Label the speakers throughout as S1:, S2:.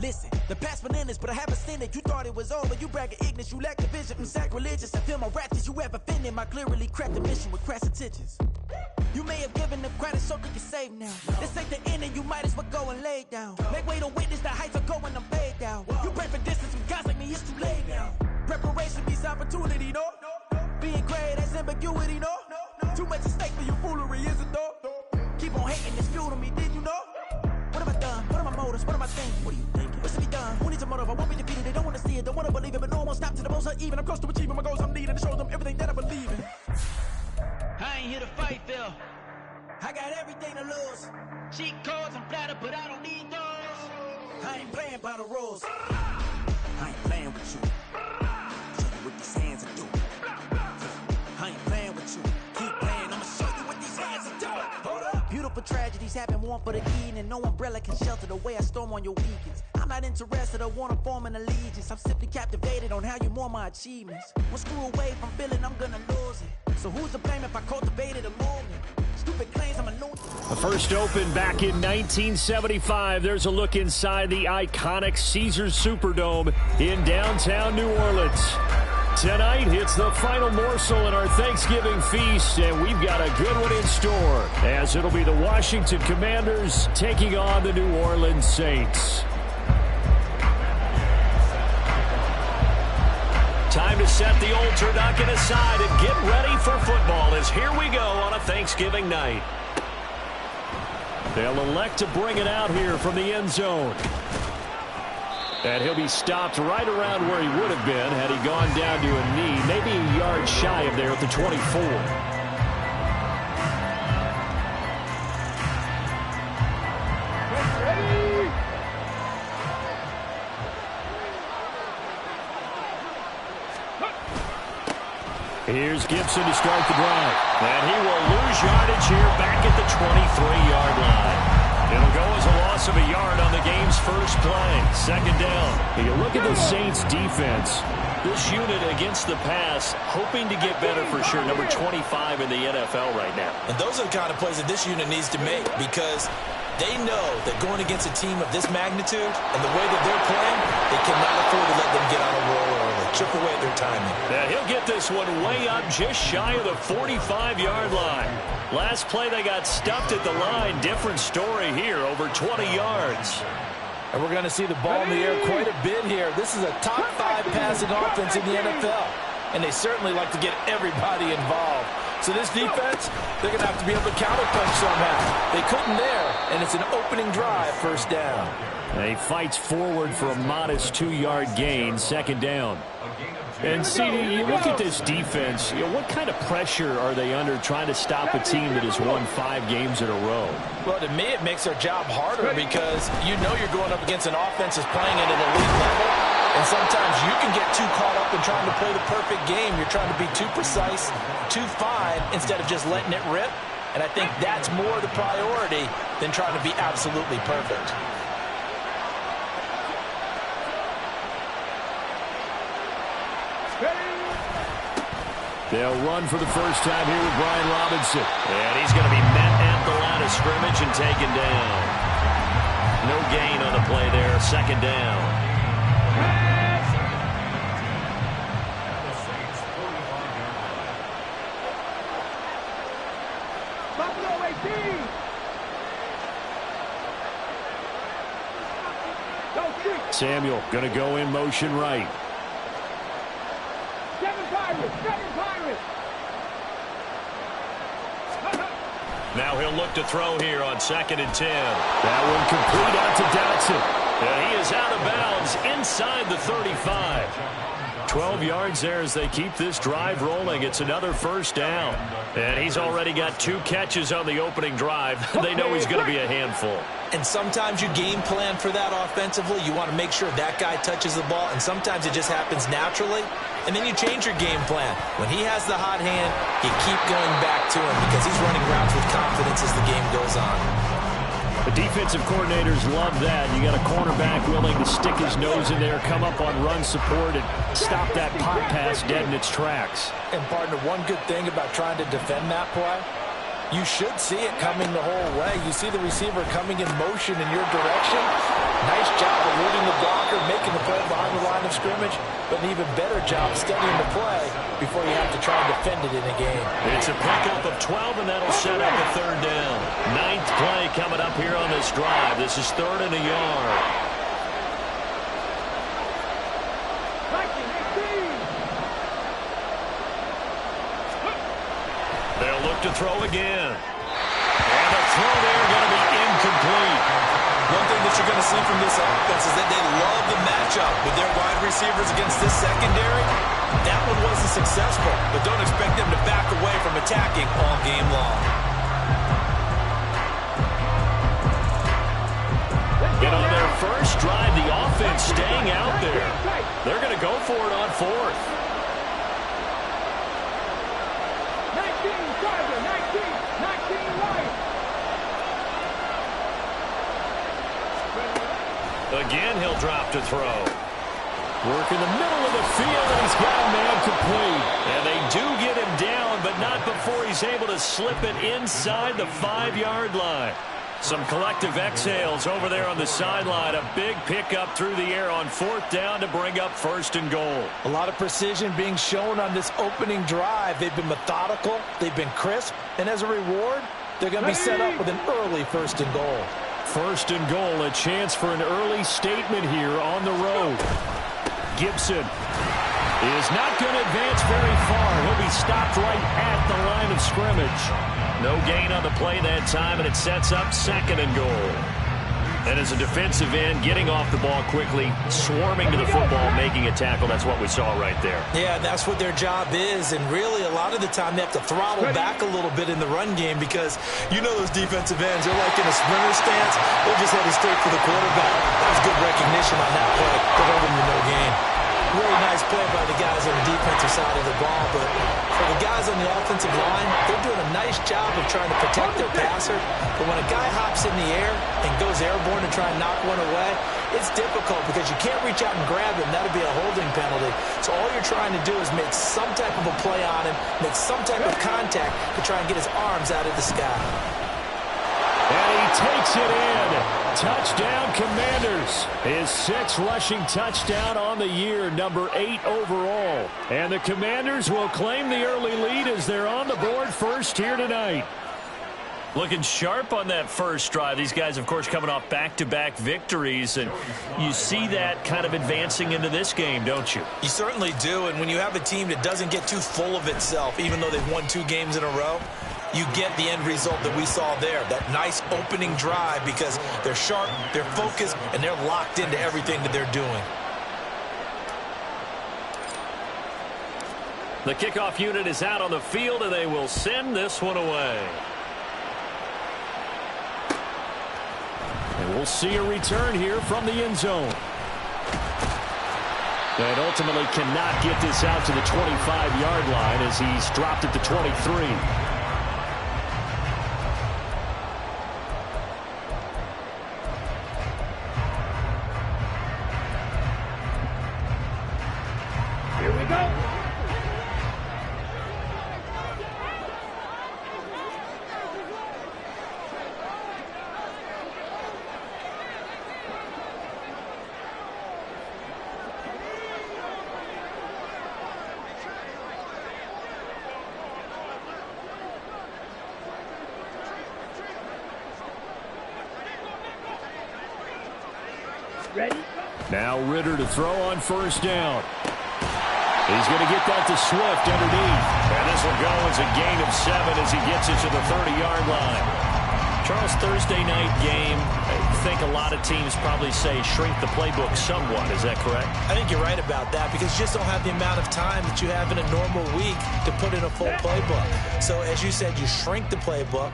S1: Listen, the past bananas, but I haven't seen it. You thought it was over, you bragging ignorance, you lack the vision. Sacrilegious, I feel my ratchets, you ever offended my clearly cracked the mission with crass intentions. You may have given them credit, so that you're safe now. This ain't the end, and you might as well go and lay down. Make way to witness the heights are going, I'm paid down. You pray for distance with guys like me, it's too late now. Preparation beats opportunity, no? Being great, that's ambiguity, no? Too much at stake for your foolery, is it though? Keep on hating, it's fuel to me, did you know? What have I done? What are my motives? What am I thinking? What are you thinking? What's to be done? Who needs a motive? I won't be defeated, they don't want to see it, don't want to believe it, but no one won't stop to the most uneven. I'm close to achieving my goals, I'm needing to show them everything that I believe in.
S2: I ain't here to fight, Phil.
S1: I got everything to lose.
S2: Cheat codes, I'm flattered, but I don't need those.
S1: I ain't playing by the rules. I ain't playing with you. Show you what these hands are doing. I ain't playing with you. Keep playing, I'ma show you what these hands are doing. Hold up. Beautiful tragedies happen, one for the eating, and no umbrella can shelter the way I storm on your weekends. I'm not interested, I wanna form an allegiance. I'm simply captivated on how you more my achievements. One screw away from feeling I'm gonna lose it. So who's to blame if I cultivated a movement? Stupid claims I'm a new.
S3: The first opened back in 1975. There's a look inside the iconic Caesars Superdome in downtown New Orleans. Tonight, it's the final morsel in our Thanksgiving feast, and we've got a good one in store, as it'll be the Washington Commanders taking on the New Orleans Saints. Time to set the old turducken aside and get ready for football, as here we go on a Thanksgiving night. They'll elect to bring it out here from the end zone. And he'll be stopped right around where he would have been had he gone down to a knee, maybe a yard shy of there at the 24. Here's Gibson to start the drive. And he will lose yardage here back at the 23-yard line. It'll go as a loss of a yard on the game's first play. Second down. You look at the Saints defense. This unit against the pass, hoping to get better for sure. Number 25 in the NFL right now.
S4: And those are the kind of plays that this unit needs to make, because they know that going against a team of this magnitude and the way that they're playing, they cannot afford to let them get on a roll early. Chip away at their timing.
S3: Now he'll get this one way up just shy of the 45-yard line. Last play they got stuffed at the line. Different story here, over 20 yards.
S4: And we're going to see the ball in the air quite a bit here. This is a top 5 passing offense in the NFL. And they certainly like to get everybody involved. So this defense, they're going to have to be able to counterpunch somehow. They couldn't there, and it's an opening drive, first down.
S3: He fights forward for a modest 2-yard gain, second down. And, CD, you look at this defense, what kind of pressure are they under trying to stop a team that has won 5 games in a row?
S4: Well, to me, it makes their job harder because you know you're going up against an offense that's playing at an elite level. And sometimes you can get too caught up in trying to play the perfect game. You're trying to be too precise, too fine, instead of just letting it rip. And I think that's more the priority than trying to be absolutely perfect.
S3: They'll run for the first time here with Brian Robinson. And he's going to be met at the line of scrimmage and taken down. No gain on the play there, second down. Samuel going to go in motion right. Now he'll look to throw here on 2nd and 10. That one complete out to Dotson. And he is out of bounds inside the 35. 12 yards there as they keep this drive rolling. It's another first down. And he's already got 2 catches on the opening drive. They know he's going to be a handful.
S4: And sometimes you game plan for that offensively. You want to make sure that guy touches the ball. And sometimes it just happens naturally. And then you change your game plan. When he has the hot hand, you keep going back to him because he's running routes with confidence as the game goes on.
S3: The defensive coordinators love that. You got a cornerback willing to stick his nose in there, come up on run support, and stop that pop pass dead in its tracks.
S4: And, partner, one good thing about trying to defend that play, You should see it coming the whole way. You see the receiver coming in motion in your direction. Nice job eluding the blocker, making the play behind the line of scrimmage, but an even better job studying the play before you have to try and defend it in a game.
S3: It's a pickup of 12, and that'll set up a third down. 9th play coming up here on this drive. This is 3rd and a yard. They'll look to throw again. And the throw there going to be incomplete.
S4: One thing that you're going to see from this offense is that they love the matchup with their wide receivers against this secondary. That one wasn't successful, but don't expect them to back away from attacking all game long.
S3: And on their first drive, the offense staying out there. They're going to go for it on 4th. Again, he'll drop to throw. Work in the middle of the field, and he's got a man complete. And they do get him down, but not before he's able to slip it inside the 5-yard line. Some collective exhales over there on the sideline. A big pickup through the air on 4th down to bring up 1st and goal.
S4: A lot of precision being shown on this opening drive. They've been methodical. They've been crisp. And as a reward, they're going to be set up with an early 1st and goal.
S3: 1st and goal, a chance for an early statement here on the road. Gibson is not going to advance very far. He'll be stopped right at the line of scrimmage. No gain on the play that time, and it sets up 2nd and goal. And as a defensive end, getting off the ball quickly, swarming to the football, making a tackle, that's what we saw right there.
S4: Yeah, that's what their job is, and really a lot of the time they have to throttle back a little bit in the run game because you know those defensive ends, they're like in a sprinter stance. They're just headed straight for the quarterback. That was good recognition on that play to hold them to no gain. Really nice play by the guys on the defensive side of the ball, but for the guys on the offensive line, they're doing a nice job of trying to protect their passer. But when a guy hops in the air and goes airborne to try and knock one away, it's difficult because you can't reach out and grab him. That'll be a holding penalty. So all you're trying to do is make some type of a play on him, make some type of contact to try and get his arms out of the sky.
S3: And he takes it in. Touchdown, Commanders. His 6th rushing touchdown on the year, number 8 overall. And the Commanders will claim the early lead as they're on the board first here tonight. Looking sharp on that first drive. These guys, of course, coming off back-to-back victories, and you see that kind of advancing into this game, don't you?
S4: You certainly do, and when you have a team that doesn't get too full of itself, even though they've won 2 games in a row, you get the end result that we saw there, that nice opening drive because they're sharp, they're focused, and they're locked into everything that they're doing.
S3: The kickoff unit is out on the field, and they will send this one away. And we'll see a return here from the end zone. And ultimately cannot get this out to the 25-yard line as he's dropped at the 23. Now Ritter to throw on 1st down. He's going to get that to Swift underneath. And this will go as a gain of 7 as he gets it to the 30-yard line. Charles, Thursday night game, I think a lot of teams probably say shrink the playbook somewhat. Is that correct?
S4: I think you're right about that because you just don't have the amount of time that you have in a normal week to put in a full playbook. So as you said, you shrink the playbook.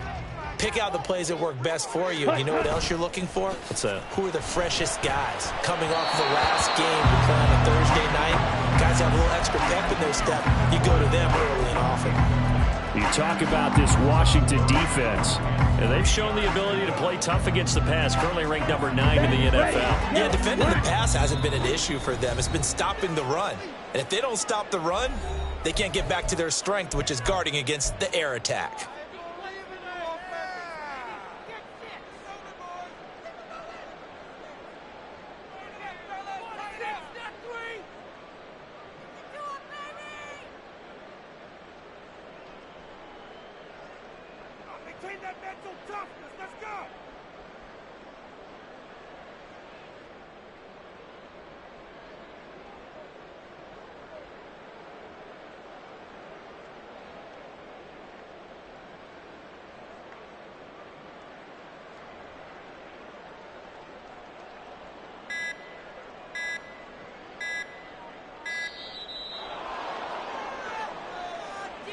S4: Pick out the plays that work best for you. And you know what else you're looking for?
S3: What's that?
S4: Who are the freshest guys? Coming off the last game to play on a Thursday night, guys have a little extra pep in their step. You go to them early and often.
S3: You talk about this Washington defense, and they've shown the ability to play tough against the pass, currently ranked number 9 in the NFL.
S4: Yeah, defending the pass hasn't been an issue for them. It's been stopping the run. And if they don't stop the run, they can't get back to their strength, which is guarding against the air attack.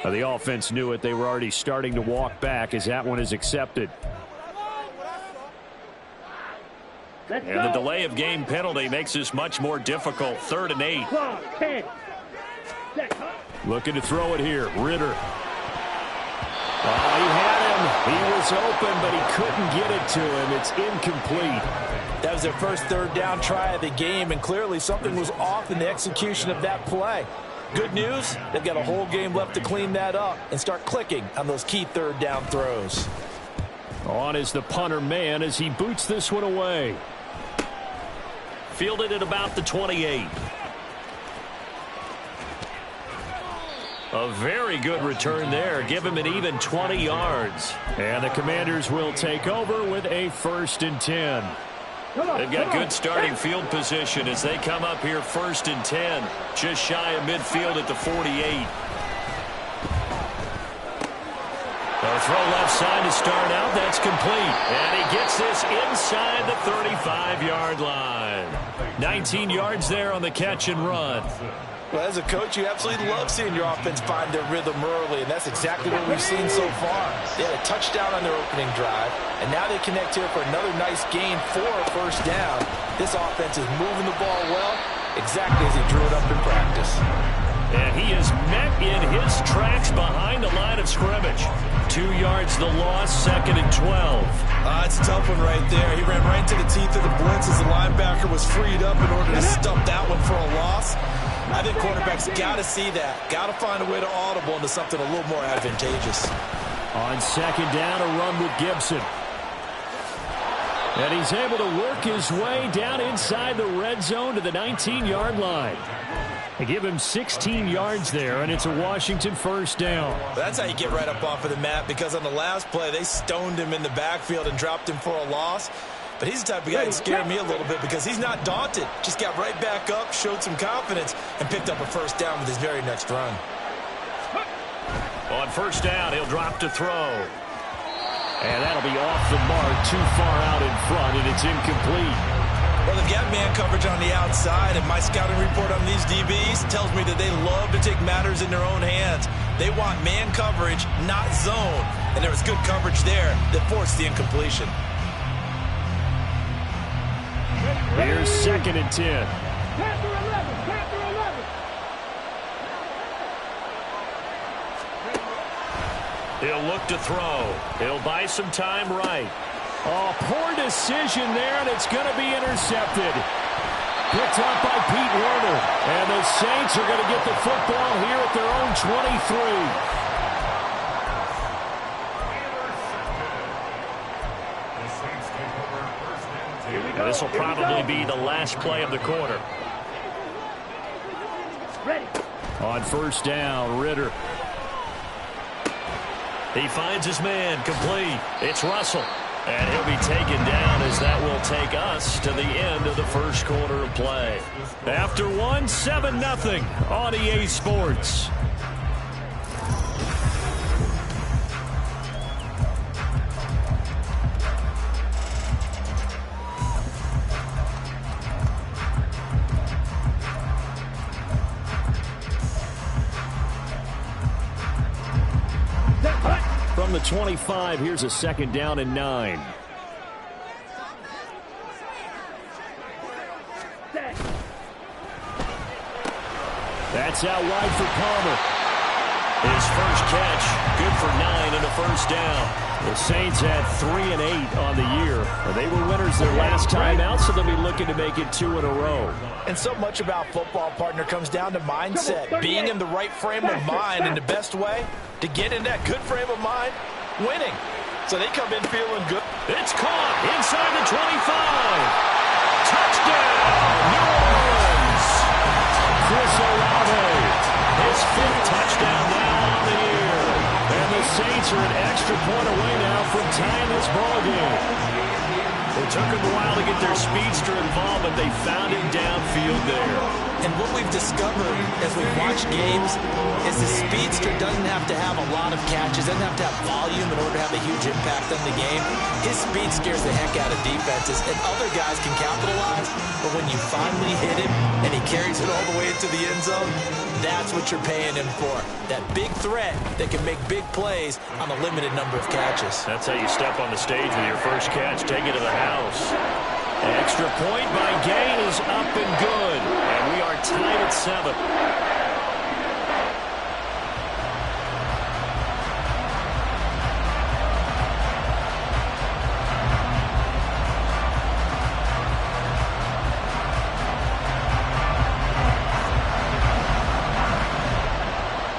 S3: The offense knew it. They were already starting to walk back as that one is accepted. And the delay of game penalty makes this much more difficult. 3rd and 8. Looking to throw it here. Ritter. He had him. He was open, but he couldn't get it to him. It's incomplete.
S4: That was their first 3rd down try of the game, and clearly something was off in the execution of that play. Good news, they've got a whole game left to clean that up and start clicking on those key 3rd down throws.
S3: On is the punter man as he boots this one away. Fielded at about the 28. A very good return there. Give him an even 20 yards. And the Commanders will take over with a 1st and 10. They've got good starting field position as they come up here 1st and 10. Just shy of midfield at the 48. They'll throw left side to start out. That's complete. And he gets this inside the 35-yard line. 19 yards there on the catch and run.
S4: Well, as a coach, you absolutely love seeing your offense find their rhythm early, and that's exactly what we've seen so far. They had a touchdown on their opening drive, and now they connect here for another nice gain for a 1st down. This offense is moving the ball well, exactly as he drew it up in practice.
S3: And he is met in his tracks behind the line of scrimmage. 2 yards the loss, 2nd and 12.
S4: It's a tough one right there. He ran right into the teeth of the blitz as the linebacker was freed up in order to stump that one for a loss. I think quarterbacks got to see that. Got to find a way to audible into something a little more advantageous.
S3: On 2nd down, a run with Gibson. And he's able to work his way down inside the red zone to the 19-yard line. They give him 16 yards there, and it's a Washington 1st down.
S4: That's how you get right up off of the mat, because on the last play, they stoned him in the backfield and dropped him for a loss. But he's the type of guy that scared me a little bit because he's not daunted. Just got right back up, showed some confidence, and picked up a 1st down with his very next run.
S3: On 1st down, he'll drop to throw. And that'll be off the mark, too far out in front, and it's incomplete.
S4: Well, they've got man coverage on the outside, and my scouting report on these DBs tells me that they love to take matters in their own hands. They want man coverage, not zone. And there was good coverage there that forced the incompletion.
S3: Here's 2nd and 10. He'll look to throw. He'll buy some time right. Oh, poor decision there, and it's going to be intercepted. Picked up by Pete Werner. And the Saints are going to get the football here at their own 23. Now, this will probably be the last play of the quarter. On 1st down, Ritter. He finds his man, complete. It's Russell. And he'll be taken down as that will take us to the end of the 1st quarter of play. After 7-0 on EA Sports. From the 25, here's a 2nd down and 9. That's out wide for Palmer. His first catch, good for 9 and a 1st down. The Saints had 3 and 8 on the year. They were winners their last time out, so they'll be looking to make it 2 in a row.
S4: And so much about football, partner, comes down to mindset. Being in the right frame of mind, and the best way to get in that good frame of mind, winning. So they come in feeling good.
S3: It's caught inside the 25. Touchdown, New Orleans. Chris Olave, his 5th touchdown now on the year. And the Saints are an extra point away now from tying this ball game. It took them a while to get their speedster involved, but they found him downfield there.
S4: And what we've discovered as we've watched games is the speedster doesn't have to have a lot of catches, doesn't have to have volume in order to have a huge impact on the game. His speed scares the heck out of defenses, and other guys can capitalize, but when you finally hit him and he carries it all the way into the end zone, that's what you're paying him for. That big threat that can make big plays on a limited number of catches.
S3: That's how you step on the stage with your first catch. Take it to the house. Extra point by Gay is up and good. And we are tied at 7.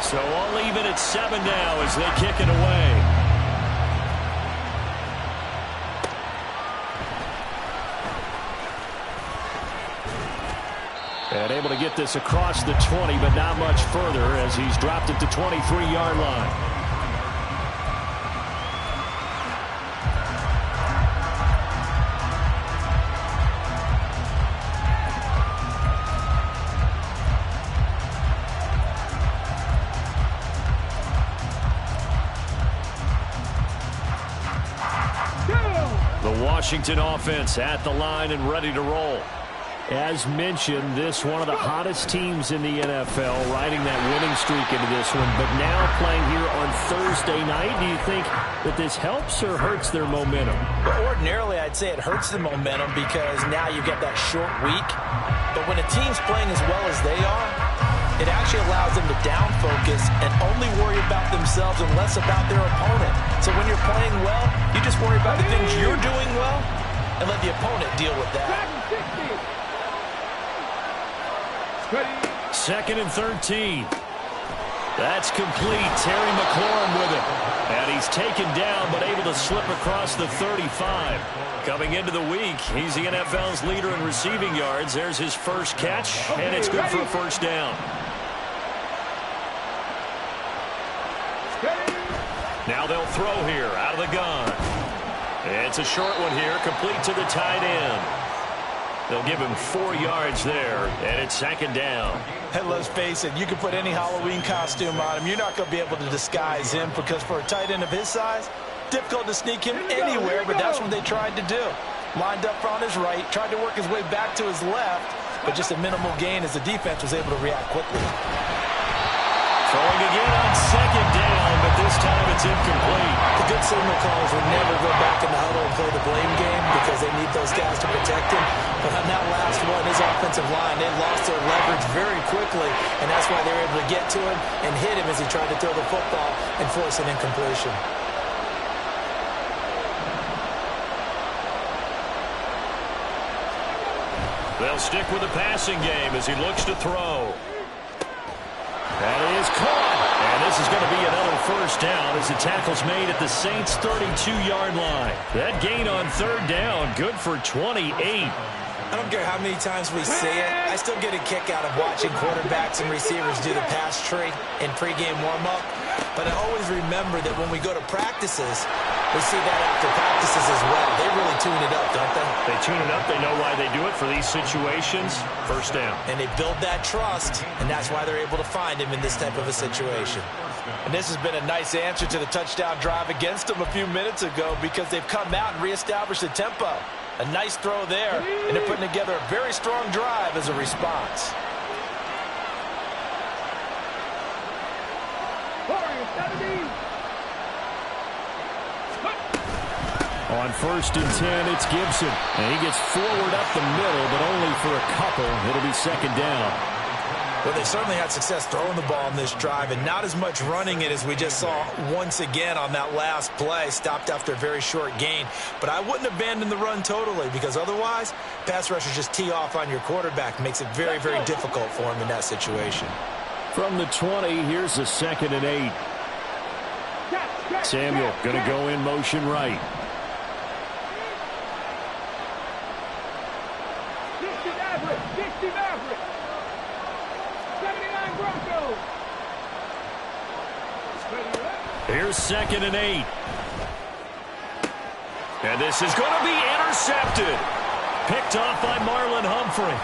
S3: So all even at 7 now as they kick it away. And able to get this across the 20, but not much further as he's dropped it to 23-yard line. The Washington offense at the line and ready to roll. As mentioned, this one of the hottest teams in the NFL, riding that winning streak into this one, but now playing here on Thursday night. Do you think that this helps or hurts their momentum?
S4: Well, ordinarily, I'd say it hurts the momentum because now you get that short week. But when a team's playing as well as they are, it actually allows them to down focus and only worry about themselves and less about their opponent. So when you're playing well, you just worry about the things you're doing well and let the opponent deal with that.
S3: 2nd and 13. That's complete. Terry McLaurin with it. And he's taken down but able to slip across the 35. Coming into the week, he's the NFL's leader in receiving yards. There's his first catch, and it's good for a first down. Now they'll throw here out of the gun. It's a short one here, complete to the tight end. They'll give him 4 yards there, and it's 2nd down.
S4: And let's face it, you can put any Halloween costume on him. You're not going to be able to disguise him because for a tight end of his size, difficult to sneak him anywhere, but that's what they tried to do. Lined up on his right, tried to work his way back to his left, but just a minimal gain as the defense was able to react quickly.
S3: Throwing again on 2nd down, but this time it's incomplete.
S4: The good signal callers will never go back in the huddle and play the blame game because they need those guys to protect him. But on that last one, his offensive line, they lost their leverage very quickly, and that's why they were able to get to him and hit him as he tried to throw the football and force an incompletion.
S3: They'll stick with the passing game as he looks to throw. That is caught. And this is going to be another first down as the tackle's made at the Saints' 32-yard line. That gain on 3rd down, good for 28.
S4: I don't care how many times we say it, I still get a kick out of watching quarterbacks and receivers do the pass tree in pregame warm-up. But I always remember that when we go to practices, we see that after practices as well. They really tune it up, don't they?
S3: They tune it up. They know why they do it for these situations. First down.
S4: And they build that trust, and that's why they're able to find him in this type of a situation. And this has been a nice answer to the touchdown drive against them a few minutes ago because they've come out and reestablished the tempo. A nice throw there, and they're putting together a very strong drive as a response.
S3: On 1st and 10, it's Gibson. And he gets forward up the middle, but only for a couple. It'll be 2nd down.
S4: Well, they certainly had success throwing the ball in this drive and not as much running it as we just saw once again on that last play. Stopped after a very short gain. But I wouldn't abandon the run totally because otherwise, pass rushers just tee off on your quarterback. Makes it very, very difficult for him in that situation.
S3: From the 20, here's the 2nd and 8. Samuel going to go in motion right. Here's 2nd and 8. And this is going to be intercepted. Picked off by Marlon Humphrey.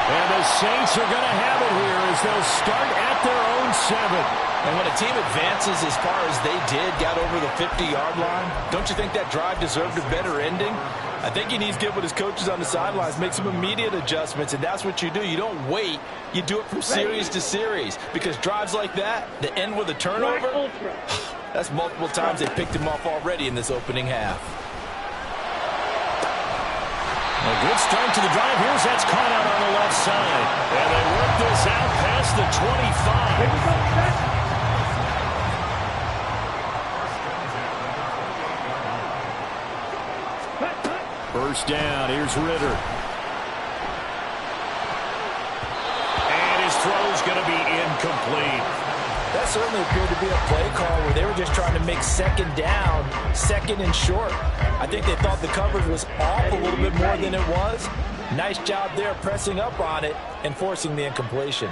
S3: And the Saints are going to have it here as they'll start at their own 7.
S4: And when a team advances as far as they did, got over the 50-yard line, don't you think that drive deserved a better ending? I think he needs to get with his coaches on the sidelines, make some immediate adjustments, and that's what you do. You don't wait. You do it from series to series, because drives like that, that end with a turnover, that's multiple times they picked him off already in this opening half.
S3: A good start to the drive. Here's that's caught out on the left side. And they work this out past the 25. First down. Here's Ritter. And his throw's going to be incomplete.
S4: That certainly appeared to be a play call where they were just trying to make 2nd down, 2nd and short. I think they thought the coverage was off a little bit more than it was. Nice job there pressing up on it and forcing the incompletion.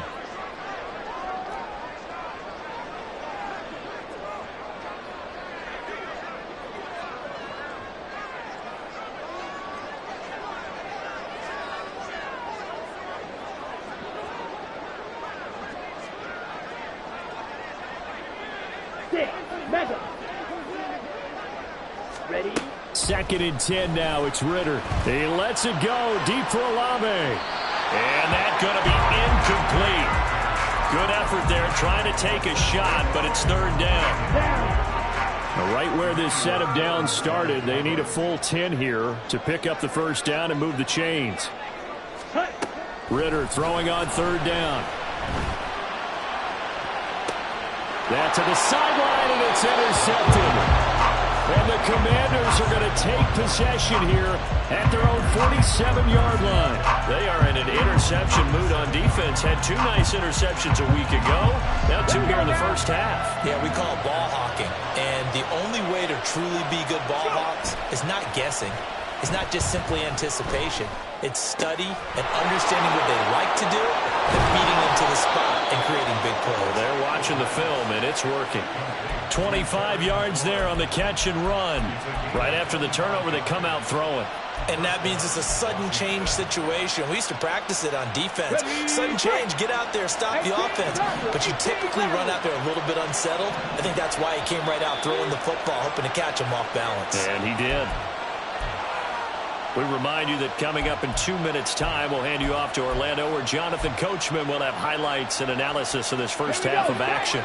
S2: Ready?
S3: 2nd and 10 now. It's Ritter. He lets it go deep for Olave. And that's going to be incomplete. Good effort there trying to take a shot, but it's 3rd down. Right where this set of downs started, they need a full 10 here to pick up the first down and move the chains. Ritter throwing on 3rd down. That to the sideline, and it's intercepted. And the Commanders are going to take possession here at their own 47-yard line. They are in an interception mood on defense. Had 2 nice interceptions a week ago. Now 2 here in the first half.
S4: Yeah, we call it ball hawking. And the only way to truly be good ball hawks is not guessing. It's not just simply anticipation. It's study and understanding what they like to do and beating them to the spot and creating big plays.
S3: Well, they're watching the film, and it's working. 25 yards there on the catch and run. Right after the turnover, they come out throwing.
S4: And that means it's a sudden change situation. We used to practice it on defense. Sudden change, get out there, stop the offense. But you typically run out there a little bit unsettled. I think that's why he came right out throwing the football, hoping to catch him off balance.
S3: And he did. We remind you that coming up in 2 minutes' time, we'll hand you off to Orlando, where Jonathan Coachman will have highlights and analysis of this first half of action.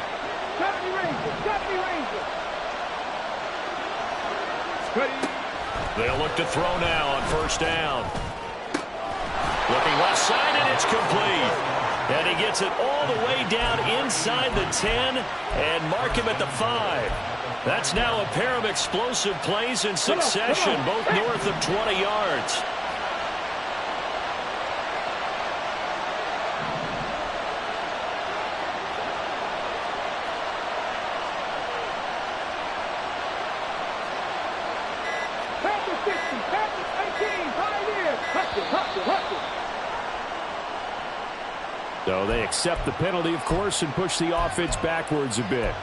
S3: They'll look to throw now on first down. Looking left side, and it's complete. And he gets it all the way down inside the 10 and mark him at the 5. That's now a pair of explosive plays in succession, both north of 20 yards. So they accept the penalty, of course, and push the offense backwards a bit.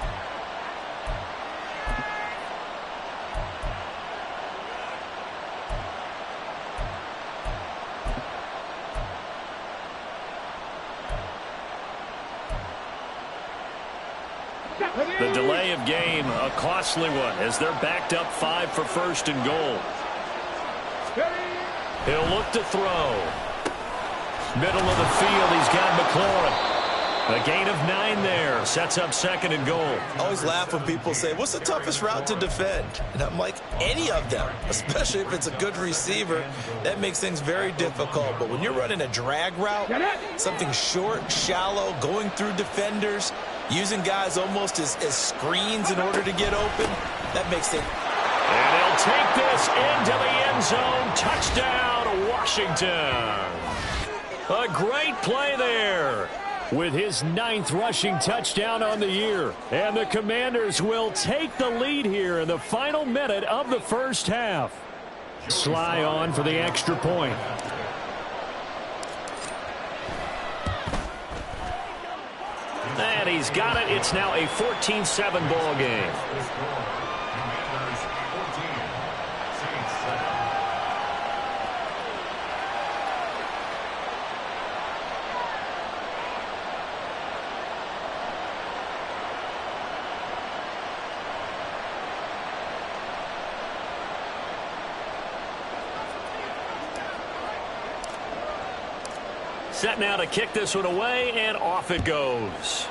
S3: The delay of game, a costly one, as they're backed up 5 for first and goal. He'll look to throw. Middle of the field, he's got McLaurin. A gain of 9 there. Sets up second and goal.
S4: I always laugh when people say, what's the toughest route to defend? And I'm like, any of them, especially if it's a good receiver. That makes things very difficult. But when you're running a drag route, something short, shallow, going through defenders, using guys almost as screens in order to get open, that makes it.
S3: And he'll take this into the end zone. Touchdown, Washington. A great play there with his 9th rushing touchdown on the year. And the Commanders will take the lead here in the final minute of the first half. Sly on for the extra point. And he's got it. It's now a 14-7 ball game. Set now to kick this one away, and off it goes.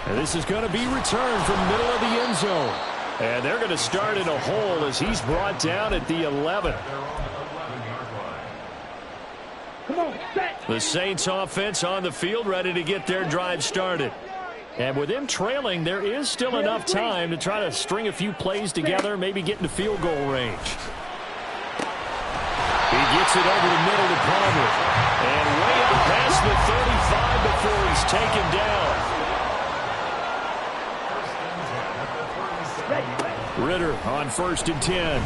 S3: And this is going to be returned from middle of the end zone. And they're going to start in a hole as he's brought down at the 11. The Saints offense on the field ready to get their drive started. And with him trailing, there is still enough time to try to string a few plays together, maybe get into field goal range. He gets it over the middle to Palmer. And way up past the 35 before he's taken down. Ridder on 1st and 10.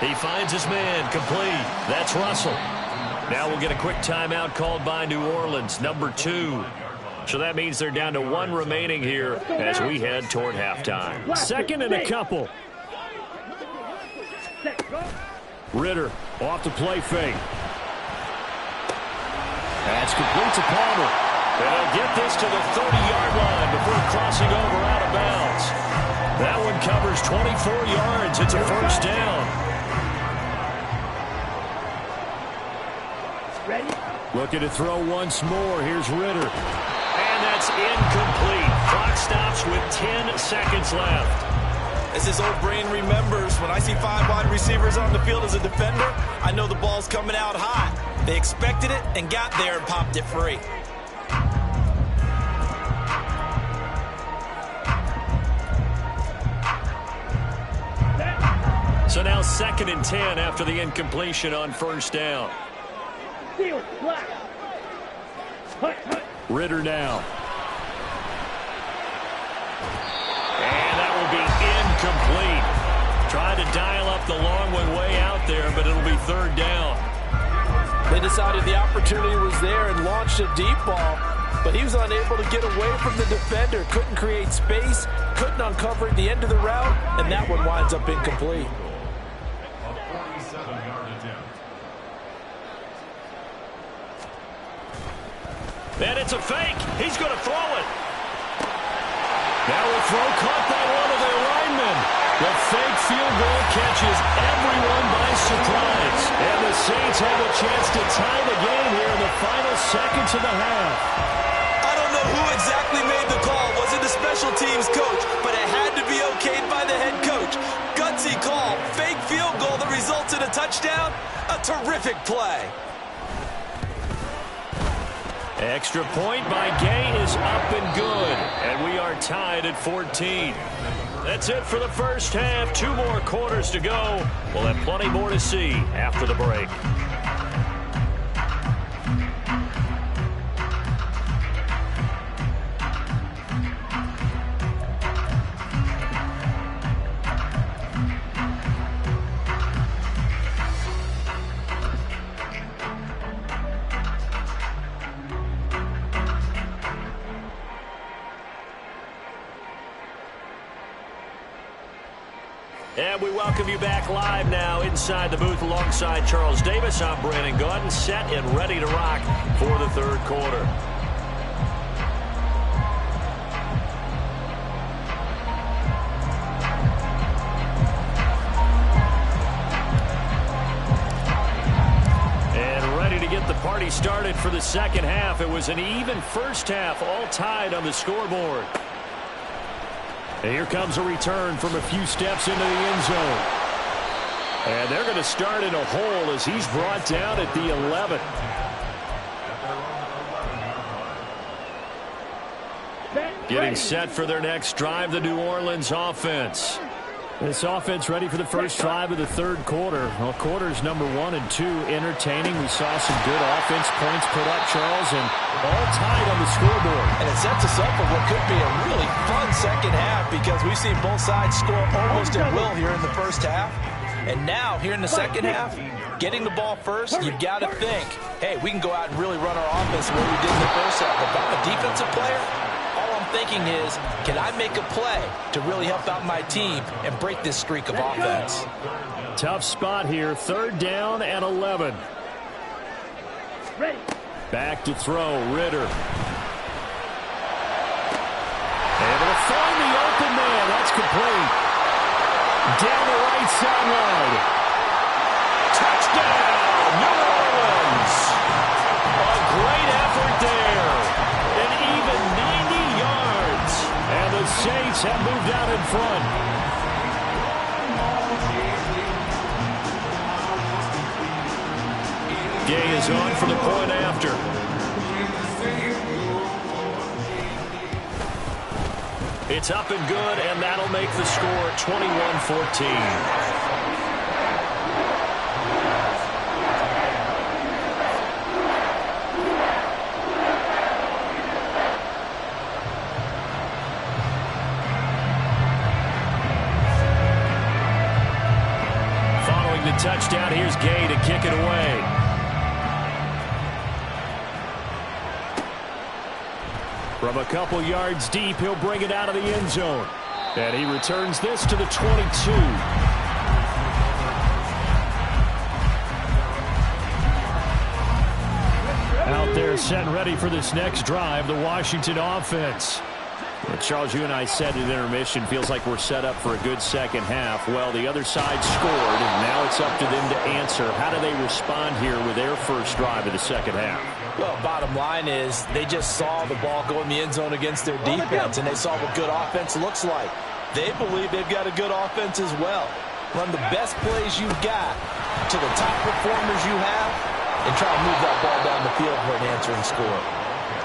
S3: He finds his man complete. That's Russell. Now we'll get a quick timeout called by New Orleans, number 2. So that means they're down to 1 remaining here as we head toward halftime. 2nd and a couple. Ridder off the play fake. That's complete to Palmer. And he'll get this to the 30-yard line before crossing over out of bounds. That one covers 24 yards. It's a 1st down. Looking to throw once more. Here's Ridder. And that's incomplete. Clock stops with 10 seconds left.
S4: As his old brain remembers, when I see 5 wide receivers on the field as a defender, I know the ball's coming out hot. They expected it and got there and popped it free.
S3: So now 2nd and 10 after the incompletion on 1st down. Ridder now. Complete. Trying to dial up the long one way out there, but it'll be 3rd down.
S4: They decided the opportunity was there and launched a deep ball, but he was unable to get away from the defender. Couldn't create space, couldn't uncover the end of the route, and that one winds up incomplete.
S3: And it's a fake. He's going to throw it. Now a throw caught by one of their linemen. The fake field goal catches everyone by surprise. And the Saints have a chance to tie the game here in the final seconds of the half.
S4: I don't know who exactly made the call. Was it the special teams coach? But it had to be okayed by the head coach. Gutsy call. Fake field goal that results in a touchdown. A terrific play.
S3: Extra point by Gay is up and good. And we are tied at 14. That's it for the first half. 2 more quarters to go. We'll have plenty more to see after the break. And we welcome you back live now inside the booth alongside Charles Davis. I'm Brandon Gaudin, set and ready to rock for the 3rd quarter. And ready to get the party started for the 2nd half. It was an even first half, all tied on the scoreboard. And here comes a return from a few steps into the end zone. And they're going to start in a hole as he's brought down at the 11. Getting set for their next drive, the New Orleans offense. This offense ready for the first drive of the 3rd quarter. Well, quarters number 1 and 2 entertaining. We saw some good offense points put up, Charles, and all tied on the scoreboard.
S4: And it sets us up for what could be a really fun 2nd half because we've seen both sides score almost at will here in the first half. And now, here in the second half, getting the ball first, you've got to think, hey, we can go out and really run our offense the way we did in the first half. If I'm a defensive player, all I'm thinking is, can I make a play to really help out my team and break this streak of offense?
S3: Tough spot here, 3rd down and 11. Back to throw, Ritter. Able to find the open man. That's complete. Down the right sideline. Touchdown, New Orleans. A great effort there. An even 90 yards. And the Saints have moved out in front. Gay is on for the point after. It's up and good, and that'll make the score 21-14. Following the touchdown, here's Gay to kick it away. From a couple yards deep, he'll bring it out of the end zone. And he returns this to the 22. Out there set and ready for this next drive, the Washington offense. Well, Charles, you and I said at intermission, feels like we're set up for a good second half. Well, the other side scored, and now it's up to them to answer. How do they respond here with their first drive of the second half?
S4: Well, bottom line is they just saw the ball go in the end zone against their defense, and they saw what good offense looks like. They believe they've got a good offense as well. Run the best plays you've got to the top performers you have and try to move that ball down the field for an answering score.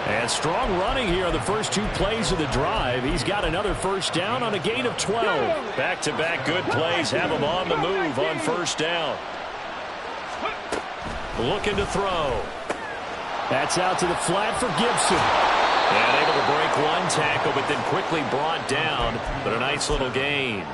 S3: And strong running here on the first 2 plays of the drive. He's got another first down on a gain of 12. Back-to-back good plays have him on the move on first down. Looking to throw. That's out to the flat for Gibson. And able to break one tackle, but then quickly brought down. But a nice little gain.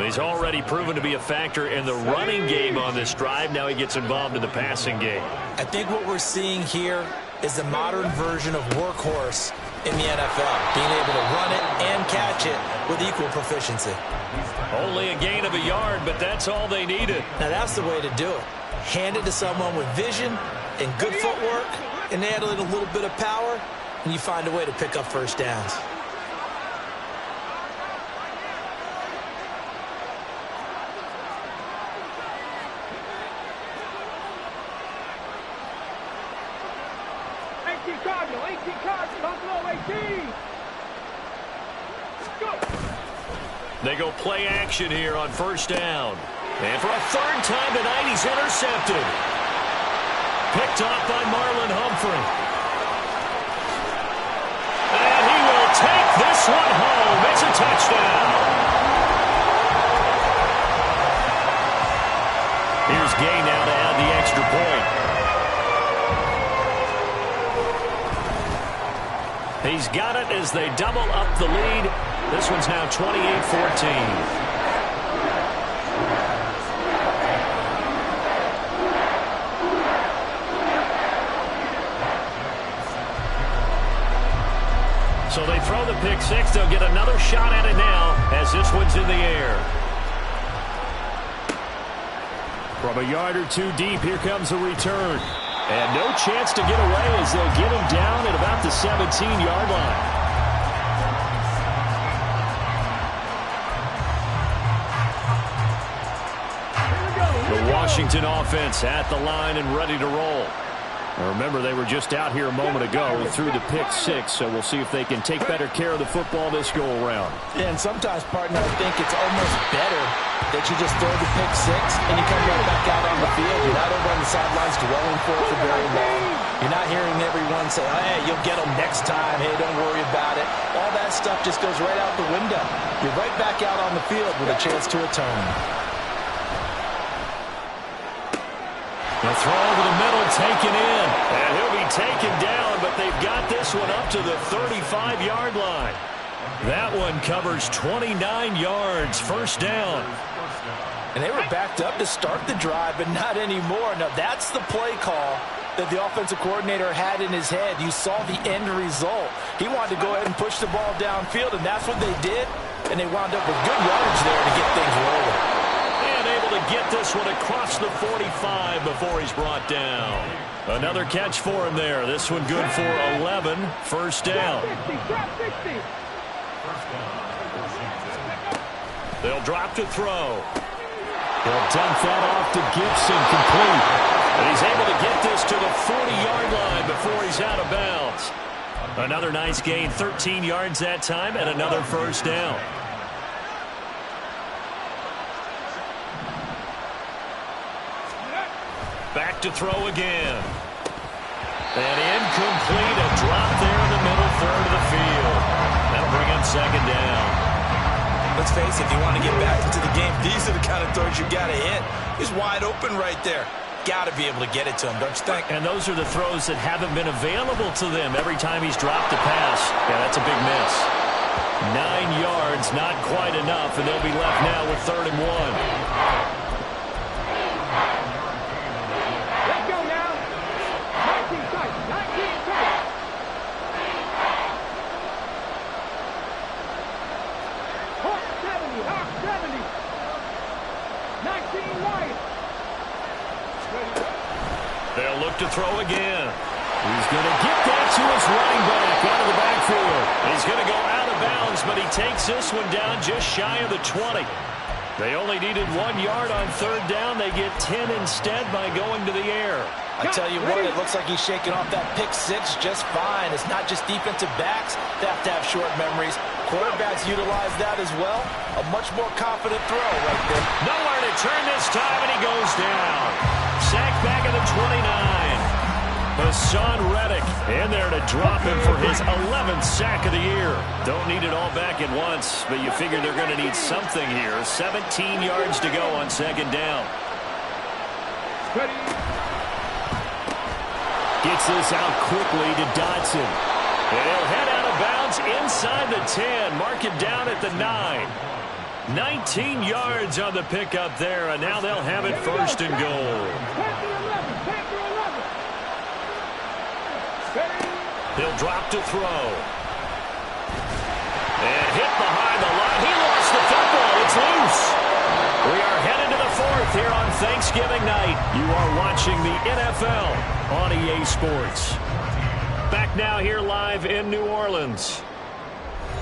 S3: He's already proven to be a factor in the running game on this drive. Now he gets involved in the passing game.
S4: I think what we're seeing here is the modern version of workhorse in the NFL, being able to run it and catch it with equal proficiency.
S3: Only a gain of a yard, but that's all they needed.
S4: Now that's the way to do it. Hand it to someone with vision and good footwork, and add a little bit of power, and you find a way to pick up first downs.
S3: They go play action here on first down. And for a 3rd time tonight, he's intercepted. Picked off by Marlon Humphrey. And he will take this one home. It's a touchdown. Here's Gay now to add the extra point. He's got it as they double up the lead. This one's now 28-14. So they throw the pick six. They'll get another shot at it now as this one's in the air. From a yard or 2 deep, here comes a return. And no chance to get away as they'll get him down at about the 17-yard line. The Washington offense at the line and ready to roll. Now remember, they were just out here a moment ago through the pick six, so we'll see if they can take better care of the football this go-around.
S4: Yeah, and sometimes, partner, I think it's almost better that you just throw the pick six and you come right back out on the field. You're not over on the sidelines dwelling for it for very long. You're not hearing everyone say, hey, you'll get them next time. Hey, don't worry about it. All that stuff just goes right out the window. You're right back out on the field with a chance to atone.
S3: The throw over the middle, taken in. And he'll be taken down, but they've got this one up to the 35-yard line. That one covers 29 yards, first down.
S4: And they were backed up to start the drive, but not anymore. Now, that's the play call that the offensive coordinator had in his head. You saw the end result. He wanted to go ahead and push the ball downfield, and that's what they did. And they wound up with good yardage there to get things rolling.
S3: And able to get this one across the 45 before he's brought down. Another catch for him there. This one good for 11. First down. They'll drop to throw. He'll dump that off to Gibson, complete. And he's able to get this to the 40-yard line before he's out of bounds. Another nice gain, 13 yards that time, and another first down. Back to throw again. And incomplete, a drop there in the middle third of the field. That'll bring him second down.
S4: Let's face it, if you want to get back into the game, these are the kind of throws you got to hit. He's wide open right there. Got to be able to get it to him, don't you think?
S3: And those are the throws that haven't been available to them every time he's dropped a pass. Yeah, that's a big miss. 9 yards, not quite enough, and they'll be left now with 3rd and 1. They'll look to throw again. He's going to get that to his running back out of the backfield. He's going to go out of bounds, but he takes this one down just shy of the 20. They only needed 1 yard on 3rd down. They get 10 instead by going to the air.
S4: I tell you what, it looks like he's shaking off that pick six just fine. It's not just defensive backs that have to have short memories. Quarterbacks utilize that as well. A much more confident throw right there.
S3: Nowhere to turn this time, and he goes down. Sacked back at the 29. Hassan Reddick in there to drop him for his 11th sack of the year. Don't need it all back at once, but you figure they're going to need something here. 17 yards to go on 2nd down. Gets this out quickly to Dotson. And he'll head out of bounds inside the 10. Mark it down at the 9. 19 yards on the pickup there, and now they'll have it 1st and goal. He'll drop to throw. And hit behind the line. He lost the football. It's loose. We are headed to the 4th here on Thanksgiving night. You are watching the NFL on EA Sports. Back now here live in New Orleans.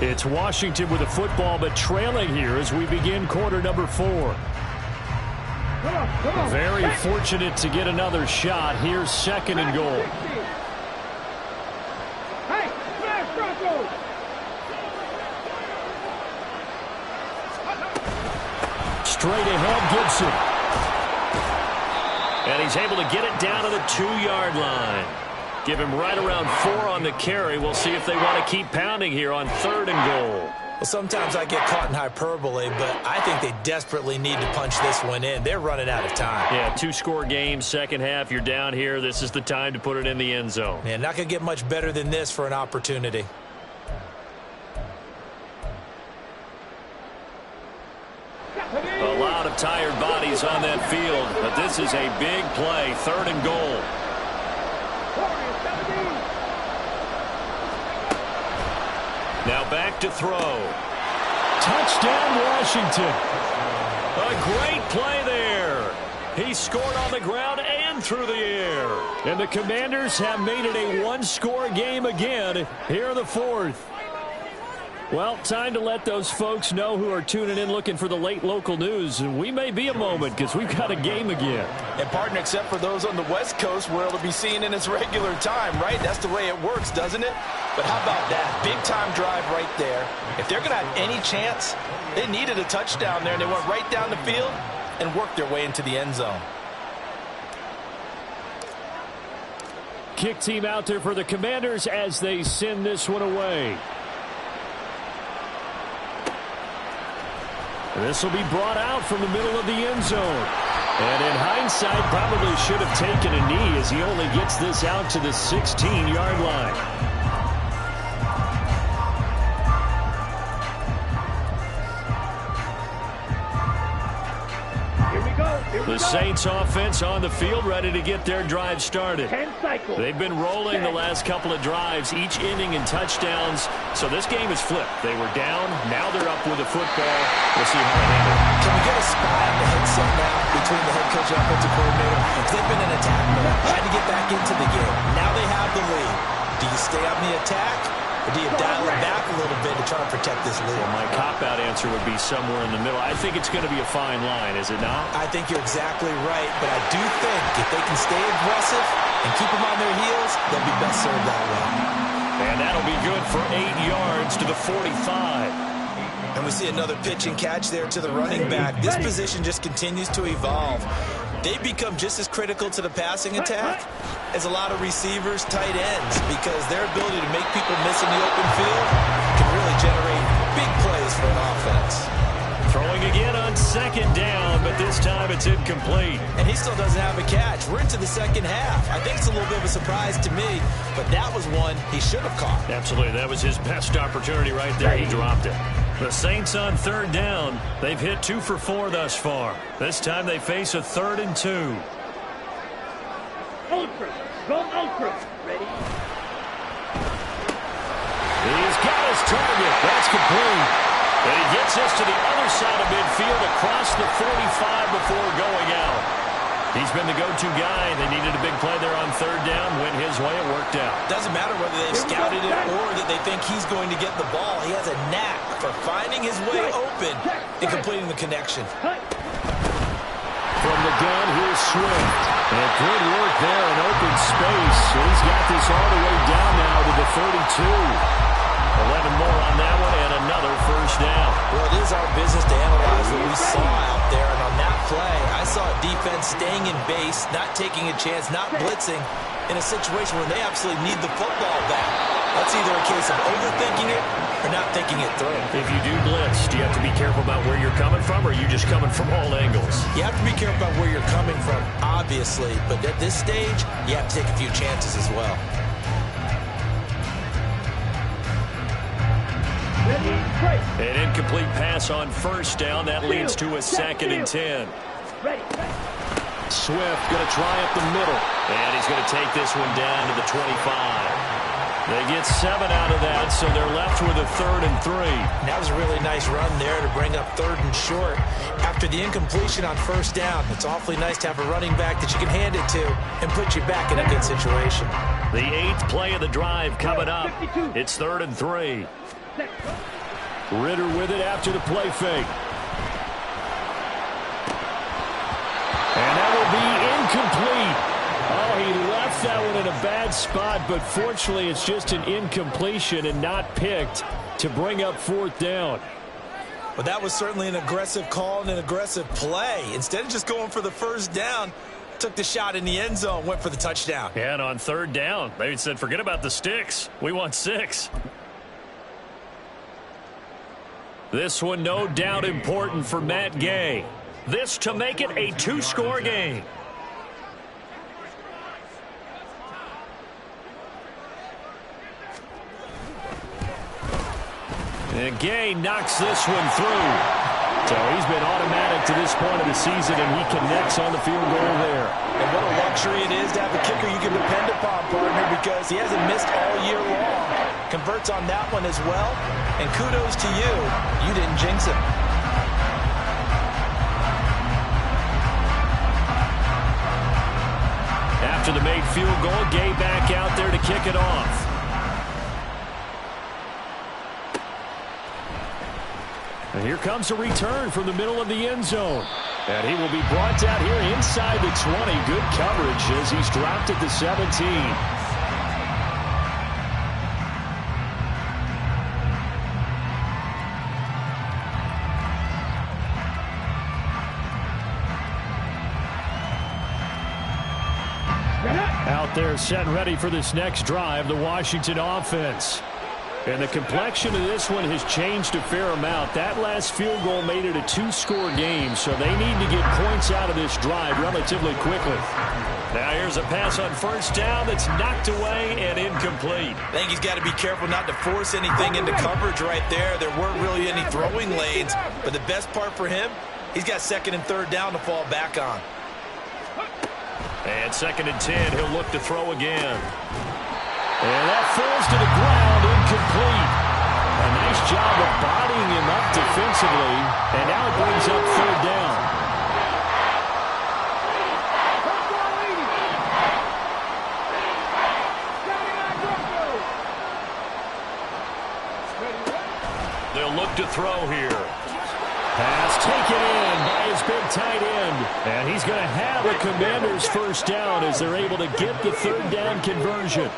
S3: It's Washington with the football, but trailing here as we begin quarter number 4. Very fortunate to get another shot. Here's 2nd and goal. Straight ahead, Gibson. And he's able to get it down to the 2-yard line. Give him right around 4 on the carry. We'll see if they want to keep pounding here on 3rd and goal.
S4: Well, sometimes I get caught in hyperbole, but I think they desperately need to punch this one in. They're running out of time.
S3: Yeah, 2-score game, second half. You're down here. This is the time to put it in the end zone.
S4: Man, not going to get much better than this for an opportunity.
S3: A lot of tired bodies on that field, but this is a big play. 3rd and goal. Now back to throw. Touchdown, Washington. A great play there. He scored on the ground and through the air. And the Commanders have made it a 1-score game again here in the 4th. Well, time to let those folks know who are tuning in looking for the late local news. And we may be a moment because we've got a game again.
S4: And, partner, except for those on the West Coast, where it'll be seen in its regular time, right? That's the way it works, doesn't it? But how about that? Big-time drive right there. If they're going to have any chance, they needed a touchdown there, and they went right down the field and worked their way into the end zone.
S3: Kick team out there for the Commanders as they send this one away. This will be brought out from the middle of the end zone. And in hindsight, probably should have taken a knee as he only gets this out to the 16-yard line. Saints offense on the field, ready to get their drive started.
S2: 10 cycles.
S3: They've been rolling the last couple of drives, each inning in touchdowns. So this game is flipped. They were down. Now they're up with the football. We'll see how they handle it.
S4: Can we get a spy on the headset now between the head coach and offensive coordinator? They've been in attack mode. Had to get back into the game. Now they have the lead. Do you stay on the attack, or do you dial it back a little bit to try to protect this lead?
S3: Well, my cop-out answer would be somewhere in the middle. I think it's going to be a fine line, is it not?
S4: I think you're exactly right, but I do think if they can stay aggressive and keep them on their heels, they'll be best served that way.
S3: And that'll be good for 8 yards to the 45.
S4: And we see another pitch and catch there to the running back. This position just continues to evolve. They become just as critical to the passing attack as a lot of receivers, tight ends, because their ability to make people miss in the open field can really generate big plays for an offense.
S3: Throwing again on second down, but this time it's incomplete.
S4: And he still doesn't have a catch. We're into the second half. I think it's a little bit of a surprise to me, but that was one he should have caught.
S3: Absolutely. That was his best opportunity right there. He dropped it. The Saints on third down. They've hit 2 for 4 thus far. This time they face a 3rd and 2.
S2: Ultra. Go ultra. Ready?
S3: He's got his target. That's complete. And he gets us to the other side of midfield across the 45 before going out. He's been the go-to guy. They needed a big play there on third down. Went his way. It worked out.
S4: Doesn't matter whether they've scouted it or that they think he's going to get the ball. He has a knack for finding his way open and completing the connection.
S3: From the gun, here's Swift. And good work there in open space. So he's got this all the way down now to the 32. 11 more on that one and another first down.
S4: Well, it is our business to analyze what we saw out there. And on that play, I saw a defense staying in base, not taking a chance, not blitzing in a situation where they absolutely need the football back. That's either a case of overthinking it or not thinking it through.
S3: If you do blitz, do you have to be careful about where you're coming from, or are you just coming from all angles?
S4: You have to be careful about where you're coming from, obviously. But at this stage, you have to take a few chances as well.
S3: An incomplete pass on first down. That leads to a 2nd and 10. Swift going to try up the middle. And he's going to take this one down to the 25. They get 7 out of that, so they're left with a 3rd and 3.
S4: That was a really nice run there to bring up 3rd and short. After the incompletion on first down, it's awfully nice to have a running back that you can hand it to and put you back in a good situation.
S3: The 8th play of the drive coming up. It's 3rd and 3. Ritter with it after the play fake. And that will be incomplete. Oh, he left that one in a bad spot, but fortunately it's just an incompletion and not picked to bring up 4th down.
S4: Well, that was certainly an aggressive call and an aggressive play. Instead of just going for the first down, took the shot in the end zone, went for the touchdown.
S3: And on 3rd down, they said, forget about the sticks. We want 6. This one no doubt important for Matt Gay. This to make it a 2-score game. And Gay knocks this one through. So he's been automatic to this point of the season, and he connects on the field goal there.
S4: And what a luxury it is to have a kicker you can depend upon, partner, because he hasn't missed all year long. Converts on that one as well. And kudos to you. You didn't jinx him.
S3: After the made field goal, Gay back out there to kick it off. And here comes a return from the middle of the end zone. And he will be brought down here inside the 20. Good coverage as he's dropped at the 17. Out there set and ready for this next drive, the Washington offense. And the complexion of this one has changed a fair amount. That last field goal made it a 2-score game, so they need to get points out of this drive relatively quickly. Now here's a pass on first down that's knocked away and incomplete.
S4: I think he's got to be careful not to force anything into coverage right there. There weren't really any throwing lanes, but the best part for him, he's got 2nd and 3rd down to fall back on.
S3: And 2nd and 10, he'll look to throw again. And that falls to the ground, incomplete. A nice job of bodying him up defensively, and now it brings up 3rd down. They'll look to throw here. Pass taken in by his big tight end. And he's going to have the Commanders' 1st down as they're able to get the 3rd down conversion.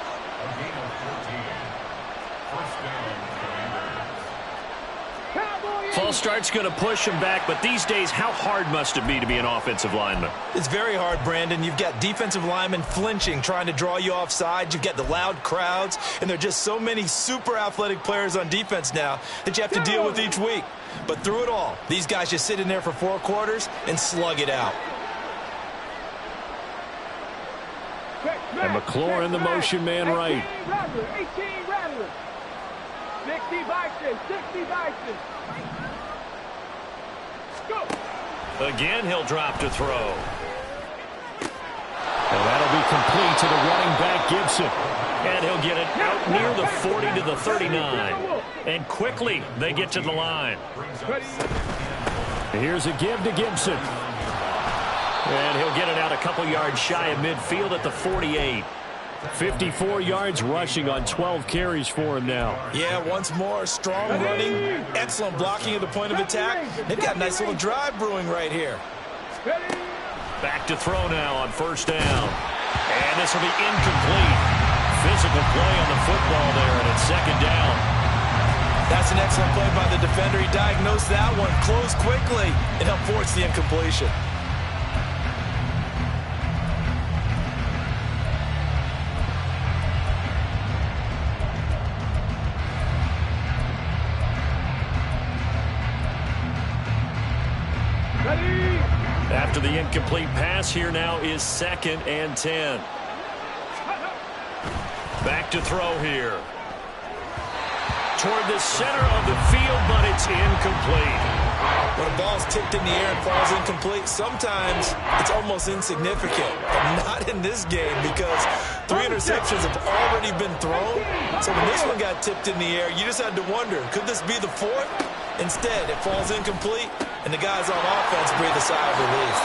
S3: False start's going to push him back, but these days, how hard must it be to be an offensive lineman?
S4: It's very hard, Brandon. You've got defensive linemen flinching, trying to draw you offside. You've got the loud crowds, and there are just so many super athletic players on defense now that you have to deal with each week. But through it all, these guys just sit in there for 4 quarters and slug it out.
S3: And McLaurin in the motion man right.
S5: 18 Rattler. 60 Bison, 60 Bison. Go.
S3: Again, he'll drop to throw. And that'll be complete to the running back, Gibson. And he'll get it out near the 40 to the 39. And quickly, they get to the line. Here's a give to Gibson. And he'll get it out a couple yards shy of midfield at the 48. 54 yards rushing on 12 carries for him now.
S4: Yeah, once more, strong running, excellent blocking at the point of attack. They've got a nice little drive brewing right here.
S3: Back to throw now on 1st down. And this will be incomplete. Physical play on the football there, and it's 2nd down.
S4: That's an excellent play by the defender. He diagnosed that one, closed quickly, and helped force the incompletion.
S3: After the incomplete pass, here now is 2nd and 10. Back to throw here. Toward the center of the field, but it's incomplete.
S4: When a ball's tipped in the air and falls incomplete, sometimes it's almost insignificant. But not in this game, because 3 interceptions have already been thrown. So when this one got tipped in the air, you just had to wonder, could this be the 4th? Instead, it falls incomplete, and the guys on offense breathe a sigh of relief.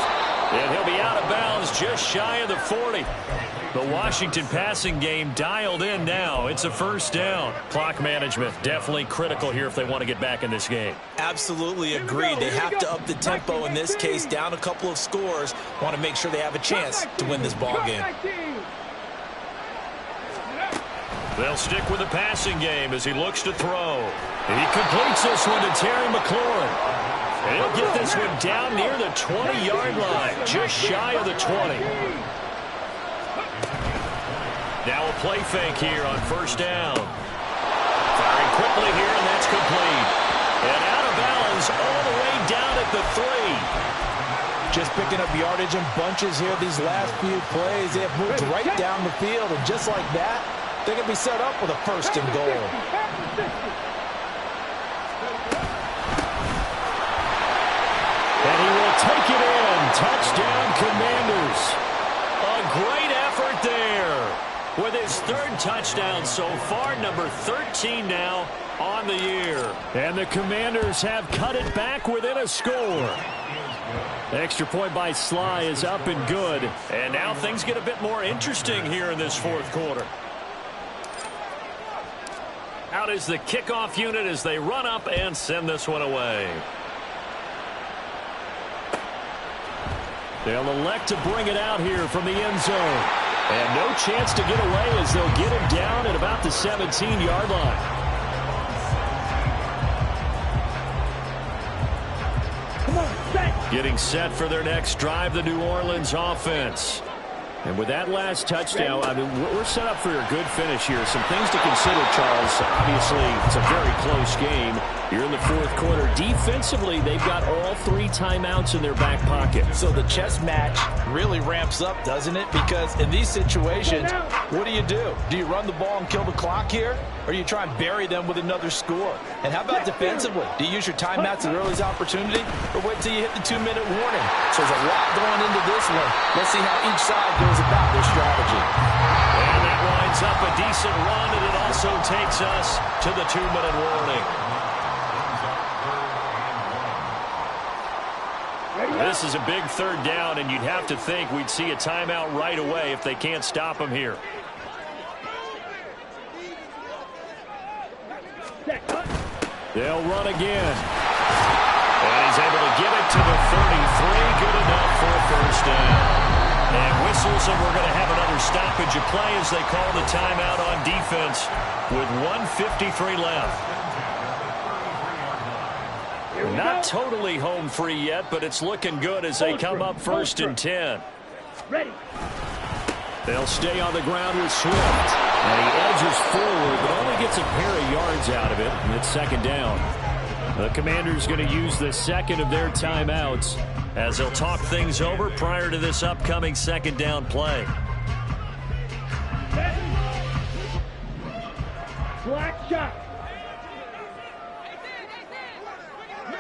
S3: And he'll be out of bounds just shy of the 40. The Washington passing game dialed in now. It's a 1st down. Clock management definitely critical here if they want to get back in this game.
S4: Absolutely agreed. They have to up the tempo in this case, down a couple of scores. Want to make sure they have a chance to win this ball game.
S3: They'll stick with the passing game as he looks to throw. He completes this one to Terry McLaurin. And he'll get this one down near the 20-yard line, just shy of the 20. Now a play fake here on 1st down. Firing quickly here, and that's complete. And out of bounds all the way down at the 3.
S4: Just picking up yardage in bunches here these last few plays. They have moved right down the field, and just like that, they're going to be set up with a 1st and goal.
S3: And he will take it in. Touchdown, Commanders. A great effort there. With his 3rd touchdown so far, number 13 now on the year. And the Commanders have cut it back within a score. Extra point by Sly is up and good. And now things get a bit more interesting here in this 4th quarter. Out is the kickoff unit as they run up and send this one away. They'll elect to bring it out here from the end zone. And no chance to get away as they'll get him down at about the 17-yard line. Getting set for their next drive, the New Orleans offense. And with that last touchdown, I mean, we're set up for a good finish here. Some things to consider, Charles. Obviously, it's a very close game. You're in the 4th quarter. Defensively, they've got all 3 timeouts in their back pocket.
S4: So the chess match really ramps up, doesn't it? Because in these situations, what do? Do you run the ball and kill the clock here? Or do you try and bury them with another score? And how about defensively? Do you use your timeouts at earliest opportunity? Or wait till you hit the 2-minute warning? So there's a lot going into this one. Let's see how each side goes was about their strategy.
S3: And that winds up a decent run, and it also takes us to the 2-minute warning. This is a big third down, and you'd have to think we'd see a timeout right away if they can't stop him here. They'll run again. And he's able to get it to the 33. Good enough for a first down. And whistles, and we're going to have another stoppage of play as they call the timeout on defense with 1:53 left. Not totally home free yet, but it's looking good as they come up 1st and 10.
S5: Ready.
S3: They'll stay on the ground with Swift. And he edges forward, but only gets a pair of yards out of it, and it's 2nd down. The Commanders going to use the second of their timeouts as they'll talk things over prior to this upcoming 2nd down play.
S5: Black shot.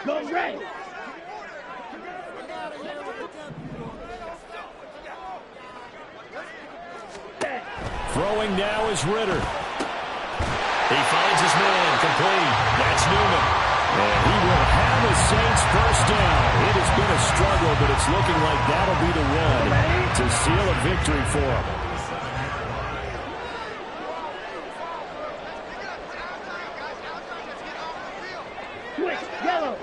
S5: Go ready.
S3: Throwing now is Ritter. He finds his man, complete. That's Newman. And he will have the Saints first down. It has been a struggle, but it's looking like that'll be the one to seal a victory for him.
S5: Switch, yellow.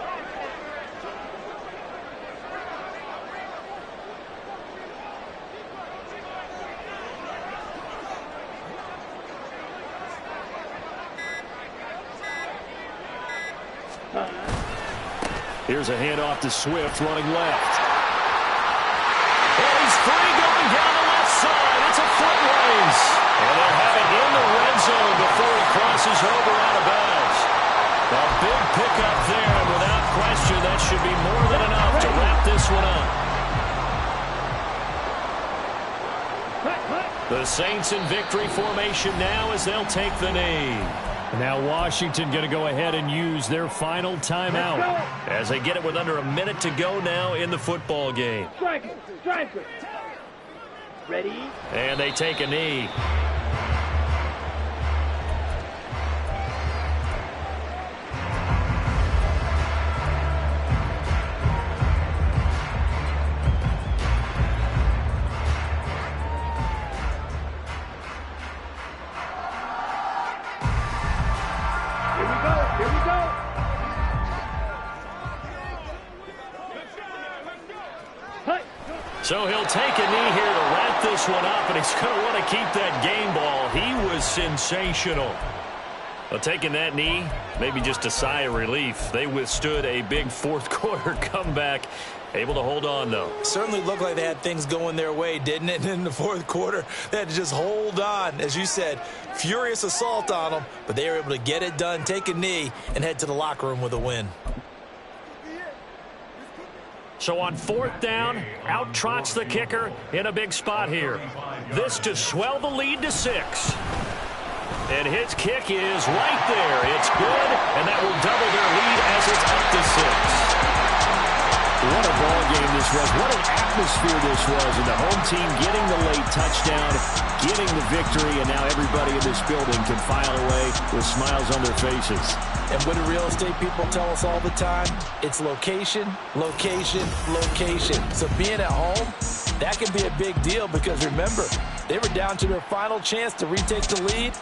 S3: Here's a handoff to Swift, running left. And he's free going down the left side. It's a foot race. And they'll have it in the red zone before he crosses over out of bounds. A big pickup there, and without question, that should be more than enough to wrap this one up. The Saints in victory formation now as they'll take the knee. Now Washington going to go ahead and use their final timeout as they get it with under a minute to go now in the football game.
S5: Striker, striker. Ready?
S3: And they take a knee. So he'll take a knee here to wrap this one up, and he's going to want to keep that game ball. He was sensational. Well, taking that knee, maybe just a sigh of relief. They withstood a big fourth-quarter comeback. Able to hold on, though.
S4: Certainly looked like they had things going their way, didn't it? And in the fourth quarter, they had to just hold on. As you said, furious assault on them, but they were able to get it done, take a knee, and head to the locker room with a win.
S3: So on 4th down, out trots the kicker in a big spot here. This to swell the lead to 6. And his kick is right there. It's good, and that will double their lead as it's up to 6. What a ball game this was. What an atmosphere this was. And the home team getting the late touchdown, getting the victory, and now everybody in this building can file away with smiles on their faces.
S4: And what do real estate people tell us all the time? It's location, location, location. So being at home, that can be a big deal because remember, they were down to their final chance to retake the lead.